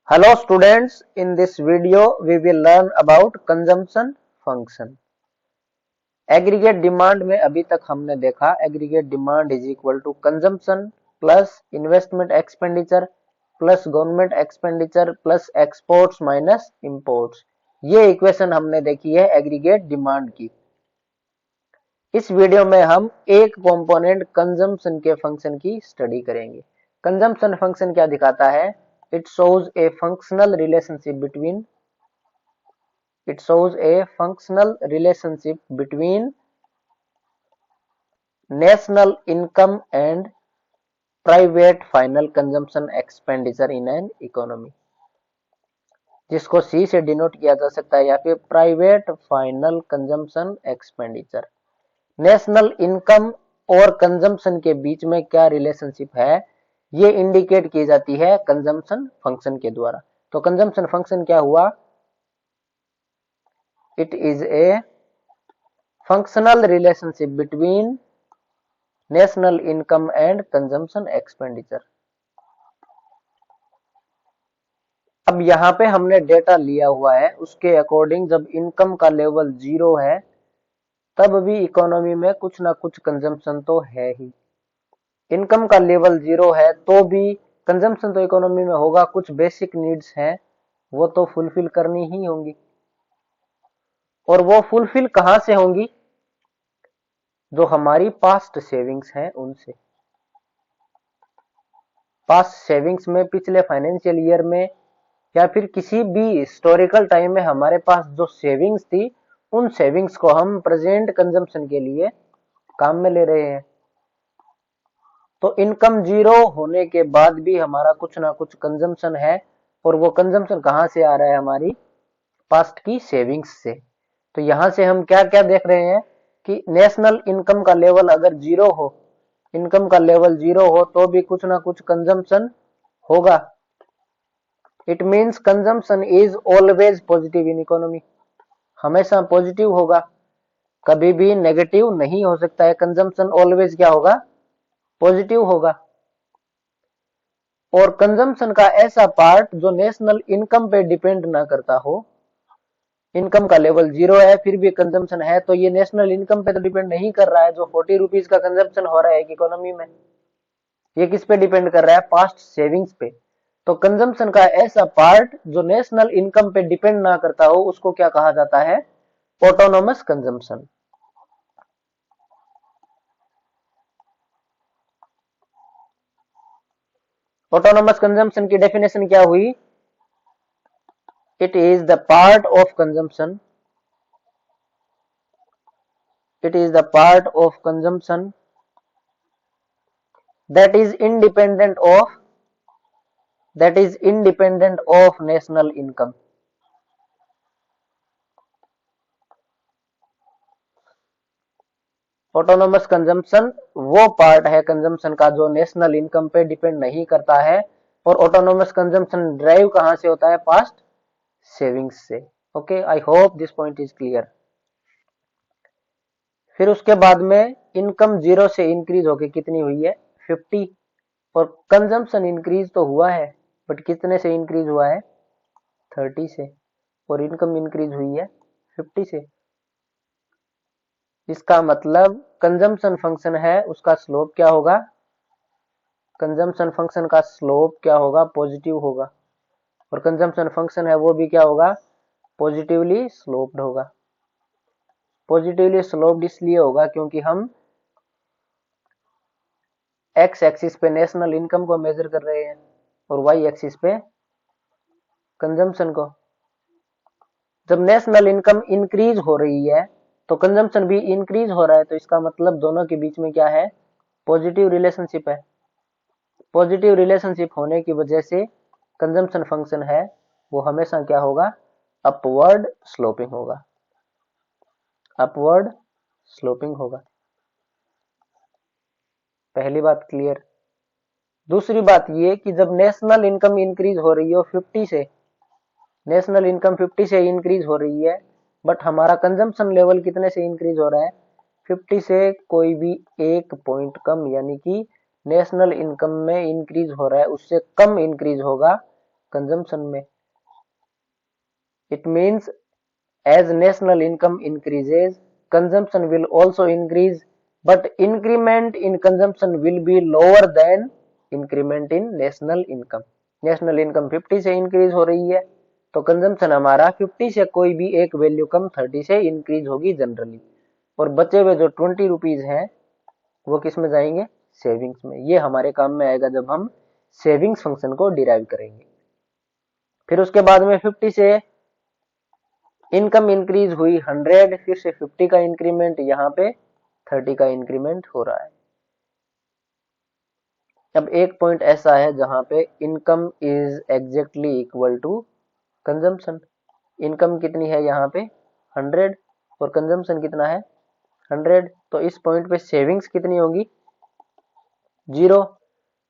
Hello students, in this video we will learn about consumption function. Aggregate demand में अभी तक हमने देखा aggregate demand is equal to consumption plus investment expenditure plus government expenditure plus exports minus imports. ये equation हमने देखी है aggregate demand की। इस वीडियो में हम एक कंपोनेंट कंजम्पशन के फंक्शन की स्टडी करेंगे। कंजम्पशन फंक्शन क्या दिखाता है? It shows a functional relationship between national income and private final consumption expenditure in an economy, जिसको C से डिनोट किया जा सकता है या फिर private final consumption expenditure. National income और कंजम्पशन के बीच में क्या रिलेशनशिप है, ये इंडिकेट की जाती है कंजम्पशन फंक्शन के द्वारा। तो कंजम्पशन फंक्शन क्या हुआ? It is a functional relationship between national income and consumption expenditure. अब यहाँ पे हमने डेटा लिया हुआ है, उसके अकॉर्डिंग जब इनकम का लेवल 0 है तब भी इकोनॉमी में कुछ ना कुछ कंजम्पशन तो है ही। इनकम का लेवल 0 है तो भी कंजम्पशन तो इकोनॉमी में होगा, कुछ बेसिक नीड्स हैं वो तो फुलफिल करनी ही होंगी। और वो फुलफिल कहां से होंगी? जो हमारी पास्ट सेविंग्स हैं उनसे। पास्ट सेविंग्स में पिछले फाइनेंशियल ईयर में या फिर किसी भी हिस्टोरिकल टाइम में हमारे पास जो सेविंग्स थी उन सेविंग्स को हम प्रेजेंट कंजम्पशन के लिए काम में ले रहे हैं। तो इनकम 0 होने के बाद भी हमारा कुछ ना कुछ कंजम्पशन है, और वो कंजम्पशन कहां से आ रहा है? हमारी पास्ट की सेविंग्स से। तो यहां से हम क्या क्या देख रहे हैं कि नेशनल इनकम का लेवल अगर 0 हो, इनकम का लेवल 0 हो तो भी कुछ ना कुछ कंजम्पशन होगा। It means consumption is always positive in economy, हमेशा पॉजिटिव होगा, कभी भी नेगेटिव नहीं हो सकता है। कंजम्पशन ऑलवेज क्या होगा? पॉजिटिव होगा। और कंजम्पशन का ऐसा पार्ट जो नेशनल इनकम पे डिपेंड ना करता हो, इनकम का लेवल 0 है फिर भी कंजम्पशन है, तो ये नेशनल इनकम पे तो डिपेंड नहीं कर रहा है। जो 40 रुपीज का कंजम्पशन हो रहा है इकोनॉमी में, ये किस पे डिपेंड कर रहा है? पास्ट सेविंग्स पे। तो कंजम्पशन का ऐसा पार्ट जो नेशनल इनकम पे डिपेंड ना करता हो उसको क्या कहा जाता है? Autonomous consumption. ऑटोनोमस कंजम्पशन की डेफिनेशन क्या हुई? It is the part of consumption, it is the part of consumption that is independent of national income। Autonomous consumption वो पार्ट है कंजम्पशन का जो नेशनल इनकम पे डिपेंड नहीं करता है। और ऑटोनोमस कंजम्पशन ड्राइव कहां से होता है? पास्ट सेविंग्स से। Okay, I hope this point is clear. फिर उसके बाद में इनकम 0 से इंक्रीज होके कितनी हुई है? 50। और कंजम्पशन इंक्रीज तो हुआ है बट कितने से इंक्रीज हुआ है? 30 से। और इनकम इंक्रीज हुई है 50 से। इसका मतलब कंजम्पशन फंक्शन है उसका स्लोप क्या होगा? कंजम्पशन फंक्शन का स्लोप क्या होगा? पॉजिटिव होगा। और कंजम्पशन फंक्शन है वो भी क्या होगा? पॉजिटिवली स्लोप्ड होगा। पॉजिटिवली स्लोप्ड इसलिए होगा क्योंकि हम एक्स एक्सिस पे नेशनल इनकम को मेजर कर रहे हैं और वाई एक्सिस पे कंजम्पशन को। जब नेशनल इनकम इंक्रीज हो रही है तो कंजम्पशन भी इंक्रीज हो रहा है, तो इसका मतलब दोनों के बीच में क्या है? पॉजिटिव रिलेशनशिप है। पॉजिटिव रिलेशनशिप होने की वजह से कंजम्पशन फंक्शन है वो हमेशा क्या होगा? अपवर्ड स्लोपिंग होगा, अपवर्ड स्लोपिंग होगा। पहली बात क्लियर। दूसरी बात ये कि जब नेशनल इनकम इंक्रीज हो रही हो 50 से, नेशनल इनकम 50 से इंक्रीज हो रही है बट हमारा कंजम्पशन लेवल कितने से इंक्रीज हो रहा है? 50 से कोई भी एक पॉइंट कम, यानी कि नेशनल इनकम में इंक्रीज हो रहा है उससे कम इंक्रीज होगा कंजम्पशन में। It means as national income increases, consumption will also increase, but increment in consumption will be lower than increment in national income. national income 50 से इंक्रीज हो रही है तो कंजम्पशन हमारा 50 से कोई भी एक वैल्यू कम 30 से इंक्रीज होगी जनरली, और बचे हुए जो 20 रुपीज हैं वो किस में जाएंगे, सेविंग्स में। ये हमारे काम में आएगा जब हम सेविंग्स फंक्शन को डिराइव करेंगे। फिर उसके बाद में 50 से इनकम इंक्रीज हुई 100, फिर से 50 का इंक्रीमेंट, यहाँ पे 30 का इंक्रीमेंट हो रहा है। अब एक पॉइंट ऐसा है जहां पे income is exactly equal to consumption. Income कितनी है यहाँ पे 100 और कंजम्पशन कितना है 100, तो इस पॉइंट पे सेविंग्स कितनी होगी 0।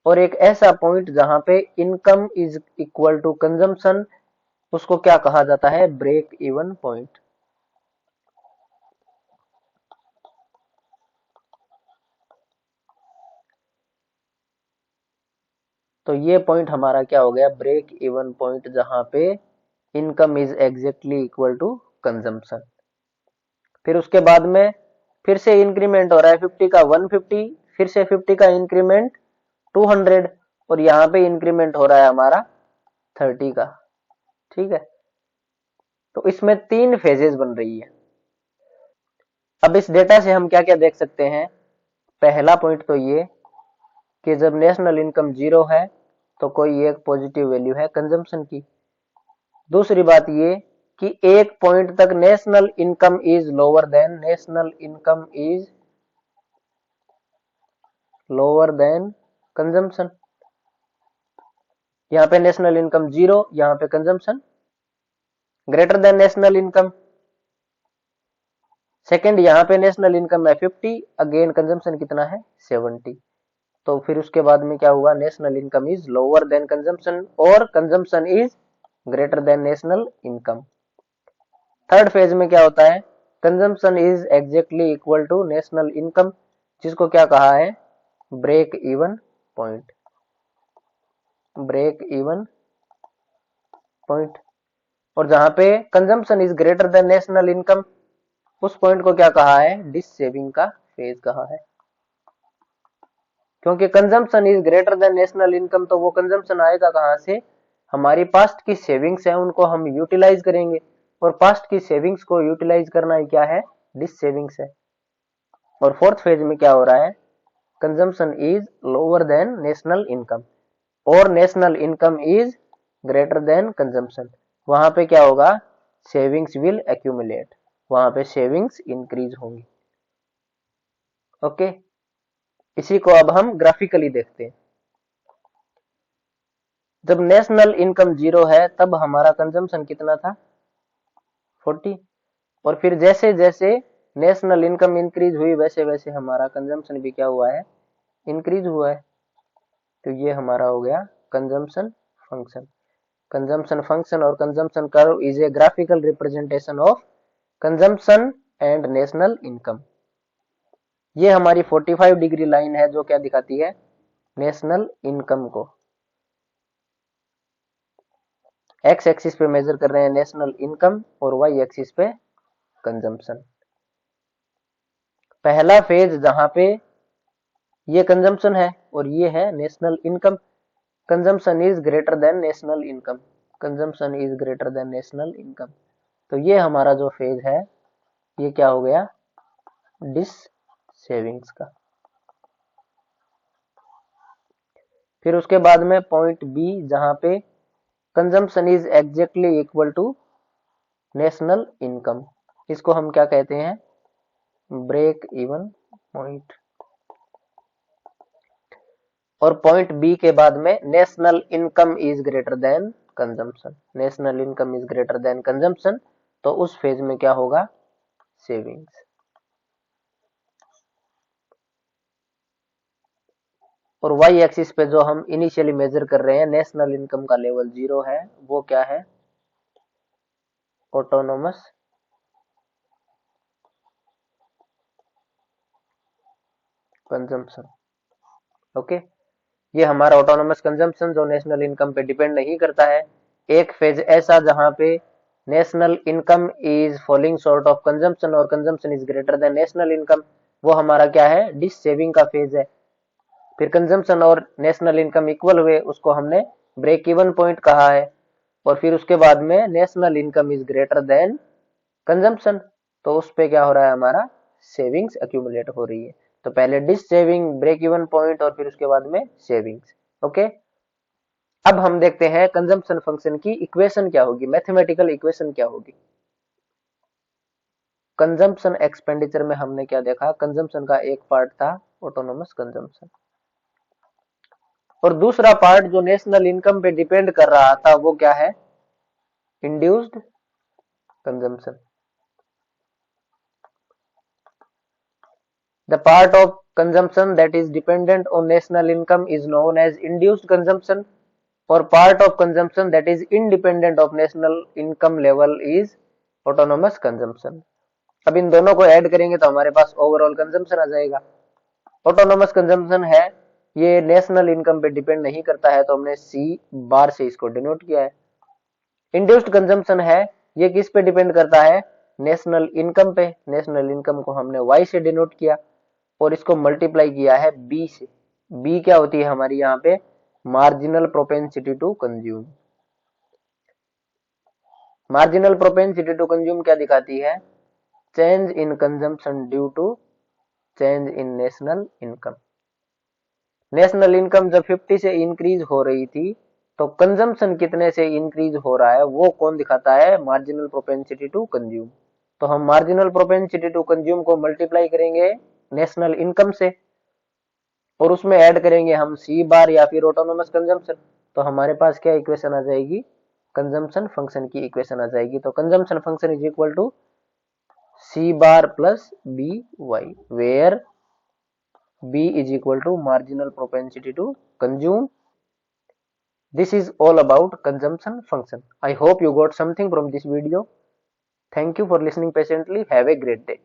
और एक ऐसा पॉइंट जहां पे income is equal to consumption, उसको क्या कहा जाता है, ब्रेक इवन पॉइंट। तो ये पॉइंट हमारा क्या हो गया, ब्रेक इवन पॉइंट, जहां पे income is exactly equal to consumption. फिर उसके बाद में फिर से इंक्रीमेंट हो रहा है 50 का 150, फिर से 50 का इंक्रीमेंट 200, और यहाँ पे इंक्रीमेंट हो रहा है हमारा 30 का। ठीक है, तो इसमें 3 फेजेस बन रही है। अब इस डेटा से हम क्या क्या देख सकते हैं, पहला पॉइंट तो ये कि जब नेशनल इनकम 0 है तो कोई एक पॉजिटिव वैल्यू है कंजम्पशन की। दूसरी बात ये कि एक पॉइंट तक national income is lower than, national income is lower than consumption. यहाँ पे नेशनल इनकम 0, यहाँ पे consumption greater than national income. Second, यहाँ पे नेशनल इनकम है 50, अगेन कंजम्पशन कितना है 70। तो फिर उसके बाद में क्या हुआ, national income is lower than consumption और consumption is greater than national income. Third phase में क्या होता है, consumption is exactly equal to national income, जिसको क्या कहा है, break even point. Break even point. और जहां पे consumption is greater than national income, उस पॉइंट को क्या कहा है, डिस सेविंग का फेज कहा है। क्योंकि consumption is greater than national income, तो वो कंजम्पशन आएगा कहां से, हमारी पास्ट की सेविंग्स है उनको हम यूटिलाइज करेंगे, और पास्ट की सेविंग्स को यूटिलाइज करना ही क्या है, डिस सेविंग्स है। और फोर्थ फेज में क्या हो रहा है, consumption is lower than national income और national income is greater than consumption. वहां पे क्या होगा, सेविंग्स विल एक्यूमुलेट, वहां पे सेविंग्स इंक्रीज होंगी। ओके, इसी को अब हम ग्राफिकली देखते हैं। जब नेशनल इनकम 0 है तब हमारा कंजम्पशन कितना था 40, और फिर जैसे जैसे नेशनल इनकम इंक्रीज हुई वैसे वैसे हमारा कंजम्पशन भी क्या हुआ है, इंक्रीज हुआ है। तो ये हमारा हो गया कंजम्पशन फंक्शन। कंजम्पशन फंक्शन और consumption curve is a graphical representation of consumption and national income. ये हमारी 45 डिग्री लाइन है जो क्या दिखाती है, नेशनल इनकम को। एक्स एक्सिस पे मेजर कर रहे हैं नेशनल इनकम और वाई एक्सिस पे कंजम्पशन। पहला फेज जहां पे ये कंजम्पशन है और ये है national income, consumption is greater than national income, consumption is greater than national income. तो ये हमारा जो फेज है ये क्या हो गया, डिस सेविंग्स का। फिर उसके बाद में पॉइंट बी जहां पे consumption is exactly equal to national income, इसको हम क्या कहते हैं, ब्रेक इवन पॉइंट। और पॉइंट बी के बाद में national income is greater than consumption, national income is greater than consumption, तो उस फेज में क्या होगा, सेविंग्स। और वाई एक्सिस पे जो हम इनिशियली मेजर कर रहे हैं नेशनल इनकम का लेवल 0 है, वो क्या है, ऑटोनोमस कंजम्पशन। ओके, ये हमारा ऑटोनोमस कंजम्पशन जो नेशनल इनकम पे डिपेंड नहीं करता है, एक फेज ऐसा जहां पे national income is falling short of consumption और consumption is greater than national income, वो हमारा क्या है, डिश सेविंग का फेज है। फिर कंजम्पशन और नेशनल इनकम इक्वल हुए, उसको हमने ब्रेक इवन पॉइंट कहा है। और फिर उसके बाद में national income is greater than consumption, तो उस पे क्या हो रहा है, हमारा सेविंग्स अक्यूमुलेट हो रही है। तो पहले dissaving, break even point और फिर उसके बाद में सेविंग्स। ओके, अब हम देखते हैं कंजम्पशन फंक्शन की इक्वेशन क्या होगी, मैथमेटिकल इक्वेशन क्या होगी। कंजम्पशन एक्सपेंडिचर में हमने क्या देखा, कंजम्पशन का एक पार्ट था ऑटोनोमस कंजम्पशन, और दूसरा पार्ट जो नेशनल इनकम पे डिपेंड कर रहा था वो क्या है, induced consumption. The part of consumption that is dependent on national income is known as induced consumption, or part of consumption that is independent of national income level is autonomous consumption. अब इन दोनों को add करेंगे तो हमारे पास overall consumption आ जाएगा। Autonomous consumption है, ये national income पे डिपेंड नहीं करता है, तो हमने सी बार से इसको डिनोट किया है। इंड्यूस्ड कंजम्पशन है, ये किस पे डिपेंड करता है, नेशनल इनकम पे। नेशनल इनकम को हमने वाई से डिनोट किया और इसको मल्टीप्लाई किया है बी से। बी क्या होती है हमारी यहाँ पे, marginal propensity to consume. Marginal propensity to consume क्या दिखाती है, change in consumption due to change in national income. National income जब 50 से इंक्रीज हो रही थी तो कंजम्पशन कितने से इंक्रीज हो रहा है वो कौन दिखाता है, मार्जिनल प्रोपेंसिटी टू कंज्यूम। तो हम मार्जिनल प्रोपेंसिटी टू कंज्यूम को मल्टीप्लाई करेंगे नेशनल इनकम से और उसमें ऐड करेंगे हम सी बार या फिर ऑटोनोमस कंजम्पशन, तो हमारे पास क्या इक्वेशन आ जाएगी, कंजम्पशन फंक्शन की इक्वेशन आ जाएगी। तो consumption function is equal to C bar plus B Y, where B is equal to marginal propensity to consume. This is all about consumption function. I hope you got something from this video. Thank you for listening patiently. Have a great day.